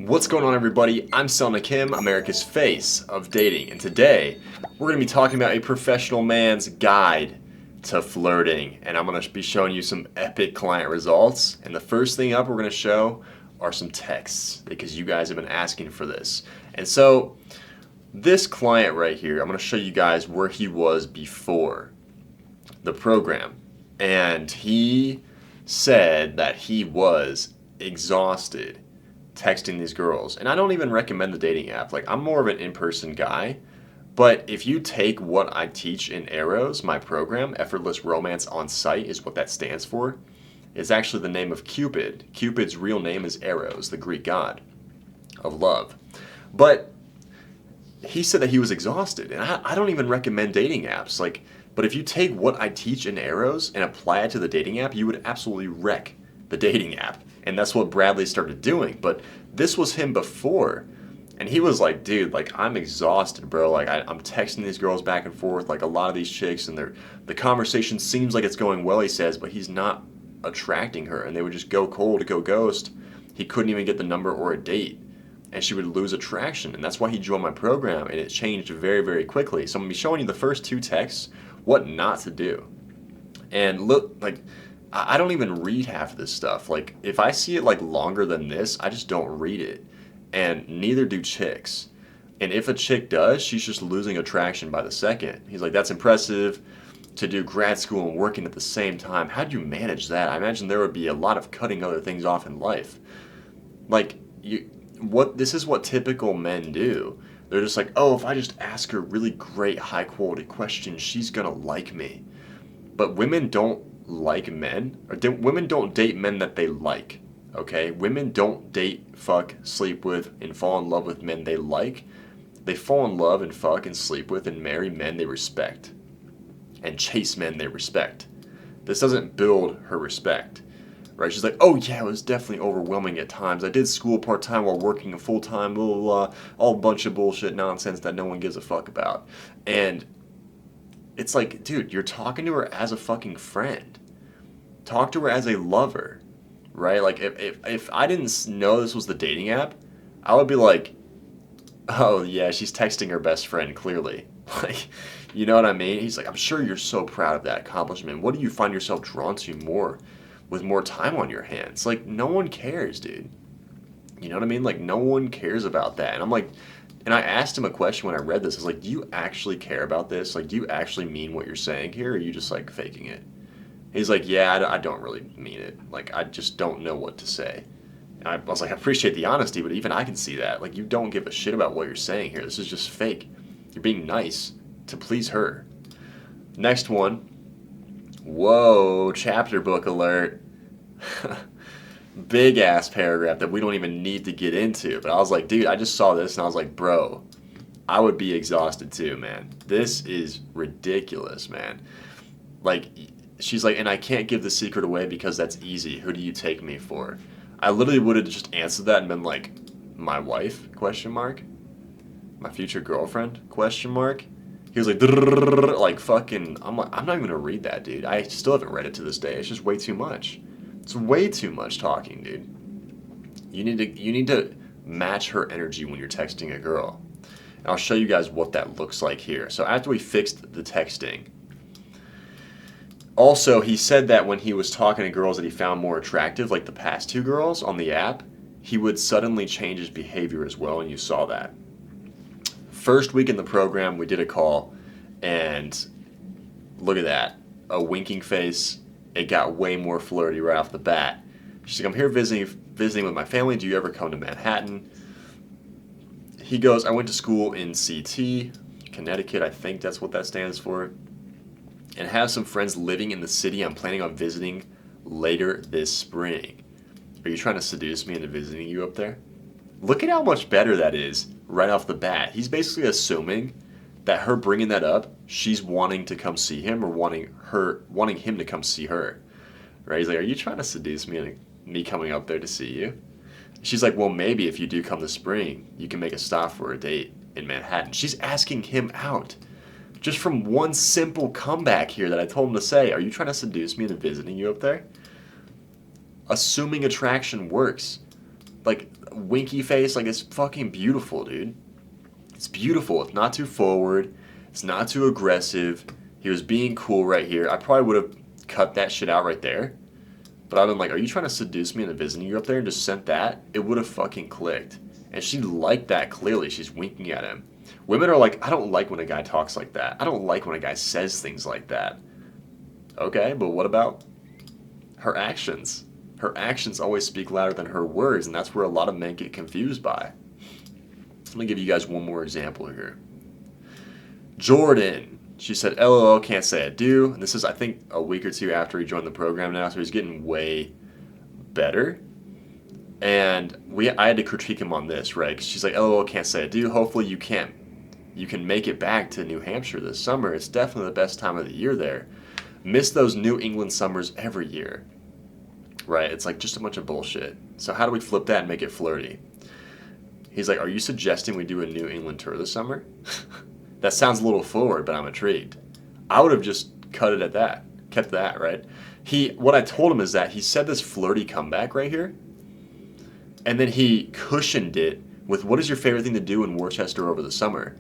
What's going on, everybody? I'm Selna Kim, America's face of dating, and today we're going to be talking about a professional man's guide to flirting, and I'm going to be showing you some epic client results. And the first thing up we're going to show are some texts, because you guys have been asking for this. And so this client right here, I'm going to show you guys where he was before the program, and he said that he was exhausted texting these girls. And I don't even recommend the dating app. Like, I'm more of an in-person guy, but if you take what I teach in Arrows, my program, Effortless Romance on Site is what that stands for. It's actually the name of Cupid. Cupid's real name is Eros, the Greek god of love. But he said that he was exhausted, and I don't even recommend dating apps. Like, but if you take what I teach in Arrows and apply it to the dating app, you would absolutely wreck the dating app. And that's what Bradley started doing. But this was him before. And he was like, dude, like, I'm exhausted, bro. Like, I'm texting these girls back and forth, like a lot of these chicks, and the conversation seems like it's going well, he says, but he's not attracting her. And they would just go cold, go ghost. He couldn't even get the number or a date. And she would lose attraction. And that's why he joined my program. And it changed very, very quickly. So I'm going to be showing you the first two texts, what not to do. And look, like, I don't even read half of this stuff. Like, if I see it like longer than this, I just don't read it. And neither do chicks. And if a chick does, she's just losing attraction by the second. He's like, that's impressive to do grad school and working at the same time. How do you manage that? I imagine there would be a lot of cutting other things off in life. Like, this is what typical men do. They're just like, oh, if I just ask her really great, high quality questions, she's gonna like me. But women don't like men, or women don't date men that they like, okay? Women don't date, fuck, sleep with, and fall in love with men they like. They fall in love and fuck and sleep with and marry men they respect and chase men they respect. This doesn't build her respect, right? She's like, oh yeah, it was definitely overwhelming at times. I did school part-time while working a full-time, blah, blah, blah, all bunch of bullshit nonsense that no one gives a fuck about. And it's like, dude, you're talking to her as a fucking friend. Talk to her as a lover, right? Like, if I didn't know this was the dating app, I would be like, oh yeah, she's texting her best friend, clearly. Like, you know what I mean? He's like, I'm sure you're so proud of that accomplishment. What do you find yourself drawn to more with more time on your hands? Like, no one cares, dude. You know what I mean? Like, no one cares about that. And I'm like, and I asked him a question when I read this. I was like, do you actually care about this? Like, do you actually mean what you're saying here, or are you just like faking it? He's like, yeah, I don't really mean it. Like, I just don't know what to say. And I was like, I appreciate the honesty, but even I can see that. Like, you don't give a shit about what you're saying here. This is just fake. You're being nice to please her. Next one. Whoa, chapter book alert. Big ass paragraph that we don't even need to get into. But I was like, dude, I just saw this and I was like, bro, I would be exhausted too, man. This is ridiculous, man. Like, she's like, and I can't give the secret away because that's easy. Who do you take me for? I literally would have just answered that and been like, my wife, question mark? My future girlfriend, question mark? He was like fucking, I'm like, I'm not even gonna read that, dude. I still haven't read it to this day. It's just way too much. It's way too much talking, dude. You need to match her energy when you're texting a girl. And I'll show you guys what that looks like here. So after we fixed the texting, also, he said that when he was talking to girls that he found more attractive, like the past two girls on the app, he would suddenly change his behavior as well, and you saw that. First week in the program, we did a call, and look at that. A winking face. It got way more flirty right off the bat. She's like, I'm here visiting with my family. Do you ever come to Manhattan? He goes, I went to school in CT, Connecticut. I think that's what that stands for. And have some friends living in the city I'm planning on visiting later this spring. Are you trying to seduce me into visiting you up there? Look at how much better that is right off the bat. He's basically assuming that her bringing that up, she's wanting to come see him or wanting him to come see her. Right? He's like, are you trying to seduce me into me coming up there to see you? She's like, well, maybe if you do come this spring, you can make a stop for a date in Manhattan. She's asking him out. Just from one simple comeback here that I told him to say, are you trying to seduce me into visiting you up there? Assuming attraction works. Like, winky face, like it's fucking beautiful, dude. It's beautiful. It's not too forward. It's not too aggressive. He was being cool right here. I probably would have cut that shit out right there. But I've been like, are you trying to seduce me into visiting you up there, and just sent that? It would have fucking clicked. And she liked that clearly. She's winking at him. Women are like, I don't like when a guy talks like that. I don't like when a guy says things like that. Okay, but what about her actions? Her actions always speak louder than her words, and that's where a lot of men get confused by. Let me give you guys one more example here. Jordan. She said, LOL, can't say I do. And this is, I think, a week or two after he joined the program now, so he's getting way better. And I had to critique him on this, right? 'Cause she's like, LOL, can't say I do. Hopefully you can make it back to New Hampshire this summer. It's definitely the best time of the year there. Miss those New England summers every year, right? It's like just a bunch of bullshit. So how do we flip that and make it flirty? He's like, are you suggesting we do a New England tour this summer? That sounds a little forward, but I'm intrigued. I would have just cut it at that, kept that, right? What I told him is that he said this flirty comeback right here, and then he cushioned it with, what is your favorite thing to do in Worcester over the summer?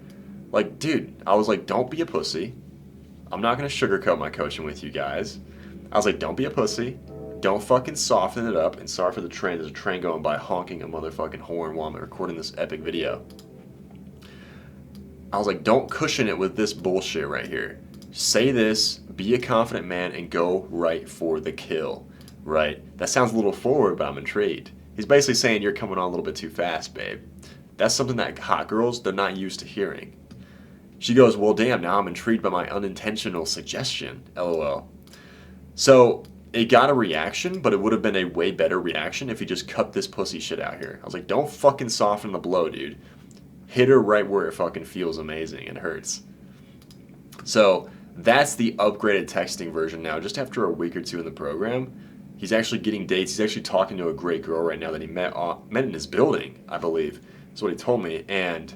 Like, dude, I was like, don't be a pussy. I'm not going to sugarcoat my coaching with you guys. I was like, don't be a pussy. Don't fucking soften it up. And sorry for the train. There's a train going by honking a motherfucking horn while I'm recording this epic video. I was like, don't cushion it with this bullshit right here. Say this, be a confident man, and go right for the kill, right? That sounds a little forward, but I'm intrigued. He's basically saying you're coming on a little bit too fast, babe. That's something that hot girls, they're not used to hearing. She goes, well, damn, now I'm intrigued by my unintentional suggestion, LOL. So it got a reaction, but it would have been a way better reaction if he just cut this pussy shit out here. I was like, don't fucking soften the blow, dude. Hit her right where it fucking feels amazing and hurts. So that's the upgraded texting version now. Just after a week or two in the program, he's actually getting dates. He's actually talking to a great girl right now that he met in his building, I believe. That's what he told me. And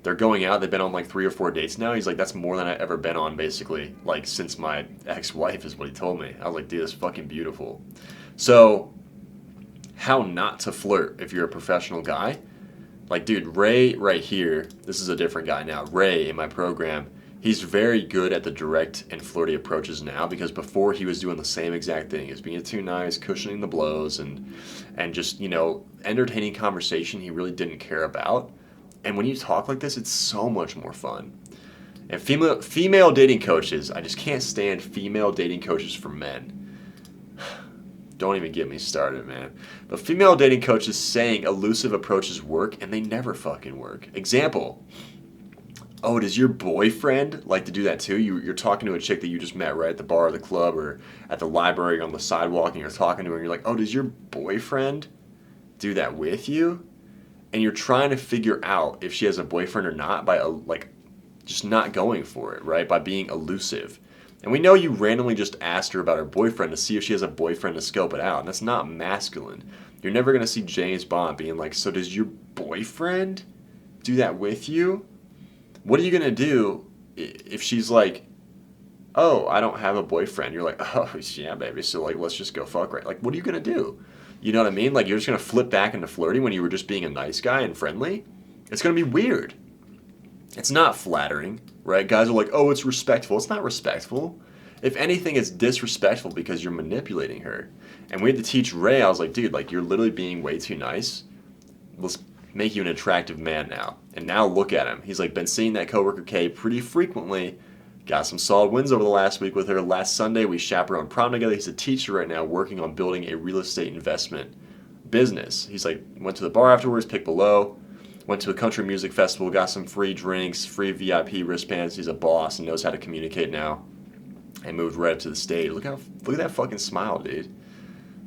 they're going out. They've been on like 3 or 4 dates now. He's like, that's more than I've ever been on, basically, like since my ex-wife, is what he told me. I was like, dude, that's fucking beautiful. So how not to flirt if you're a professional guy? Like, dude, Ray right here, this is a different guy now. Ray in my program, he's very good at the direct and flirty approaches now, because before he was doing the same exact thing. He was being too nice, cushioning the blows, and just, you know, entertaining conversation he really didn't care about. And when you talk like this, it's so much more fun. And female dating coaches, I just can't stand female dating coaches for men. Don't even get me started, man. But female dating coaches saying elusive approaches work, and they never fucking work. Example. Oh, does your boyfriend like to do that too? You're talking to a chick that you just met, right, at the bar or the club or at the library or on the sidewalk, and you're talking to her, and you're like, oh, does your boyfriend do that with you? And you're trying to figure out if she has a boyfriend or not by, like, just not going for it, right, by being elusive. And we know you randomly just asked her about her boyfriend to see if she has a boyfriend to scope it out. And that's not masculine. You're never going to see James Bond being like, so does your boyfriend do that with you? What are you going to do if she's like, oh, I don't have a boyfriend? You're like, oh, yeah, baby. So, like, let's just go fuck, right? Like, what are you going to do? You know what I mean? Like, you're just going to flip back into flirting when you were just being a nice guy and friendly? It's going to be weird. It's not flattering, right? Guys are like, oh, it's respectful. It's not respectful. If anything, it's disrespectful because you're manipulating her. And we had to teach Ray, I was like, dude, like, you're literally being way too nice. Let's make you an attractive man now. And now look at him. He's like, been seeing that coworker Kay pretty frequently. Got some solid wins over the last week with her. Last Sunday, we chaperoned prom together. He's a teacher right now working on building a real estate investment business. He's like, went to the bar afterwards, picked below. Went to a country music festival, got some free drinks, free VIP wristbands. He's a boss and knows how to communicate now. And moved right up to the stage. Look at that fucking smile, dude.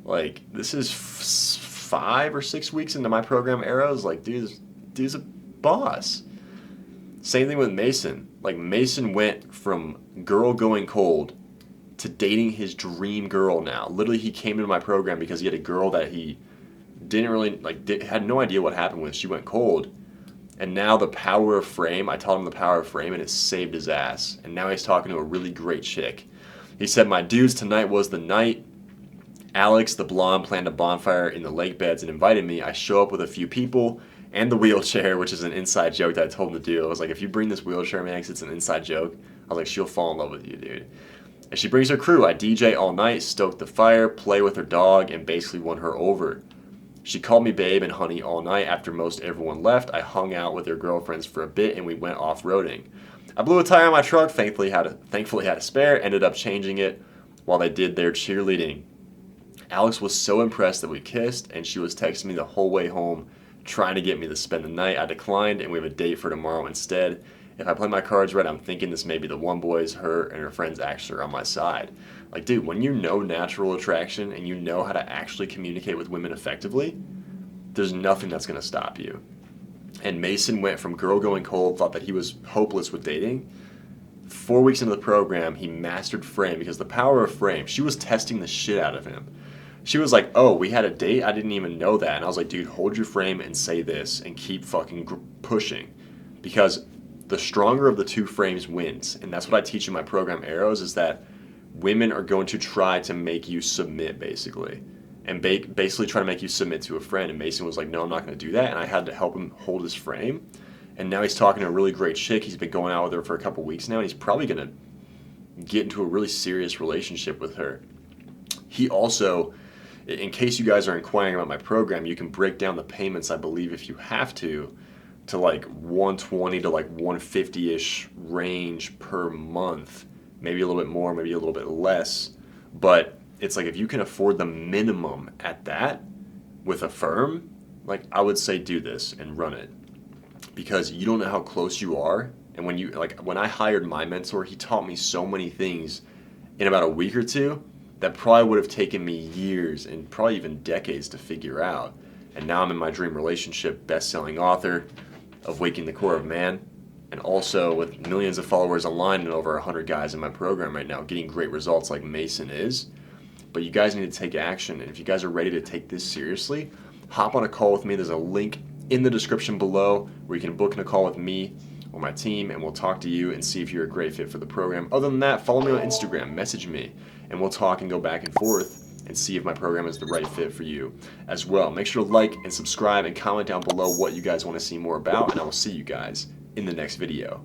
Like, this is 5 or 6 weeks into my program arrows. Like, dude's a boss. Same thing with Mason. Like, Mason went from girl going cold to dating his dream girl now. Literally, he came into my program because he had a girl that he didn't really, like, had no idea what happened with. She went cold. And now the power of frame, I taught him the power of frame, and it saved his ass. And now he's talking to a really great chick. He said, my dudes, tonight was the night. Alex, the blonde, planned a bonfire in the lake beds and invited me. I show up with a few people and the wheelchair, which is an inside joke that I told him to do. I was like, if you bring this wheelchair, man, 'cause it's an inside joke, I was like, she'll fall in love with you, dude. And she brings her crew. I DJ all night, stoke the fire, play with her dog, and basically won her over. She called me babe and honey all night. After most everyone left, I hung out with her girlfriends for a bit and we went off-roading. I blew a tire on my truck, thankfully had a spare, ended up changing it while they did their cheerleading. Alex was so impressed that we kissed, and she was texting me the whole way home, trying to get me to spend the night. I declined, and we have a date for tomorrow instead. If I play my cards right, I'm thinking this may be the one. Boys, her and her friends actually are on my side. Like, dude, when you know natural attraction and you know how to actually communicate with women effectively, there's nothing that's going to stop you. And Mason went from girl going cold, thought that he was hopeless with dating. 4 weeks into the program, he mastered frame, because the power of frame, she was testing the shit out of him. She was like, oh, we had a date? I didn't even know that. And I was like, dude, hold your frame and say this and keep fucking pushing. Because the stronger of the two frames wins. And that's what I teach in my program, Arrows, is that women are going to try to make you submit, basically. And basically try to make you submit to a friend. And Mason was like, no, I'm not going to do that. And I had to help him hold his frame. And now he's talking to a really great chick. He's been going out with her for a couple weeks now. And he's probably going to get into a really serious relationship with her. He also, in case you guys are inquiring about my program, you can break down the payments, I believe, if you have to like 120 to like 150-ish range per month. Maybe a little bit more, maybe a little bit less. But it's like, if you can afford the minimum at that with a firm, like, I would say do this and run it. Because you don't know how close you are. And when I hired my mentor, he taught me so many things in about a week or two that probably would have taken me years and probably even decades to figure out. And now I'm in my dream relationship, best-selling author of Waking the Core of Man, and also with millions of followers online and over 100 guys in my program right now, getting great results like Mason is. But you guys need to take action, and if you guys are ready to take this seriously, hop on a call with me. There's a link in the description below where you can book in a call with me or my team, and we'll talk to you and see if you're a great fit for the program. Other than that, follow me on Instagram, message me, and we'll talk and go back and forth and see if my program is the right fit for you as well. Make sure to like and subscribe and comment down below what you guys want to see more about, and I will see you guys in the next video.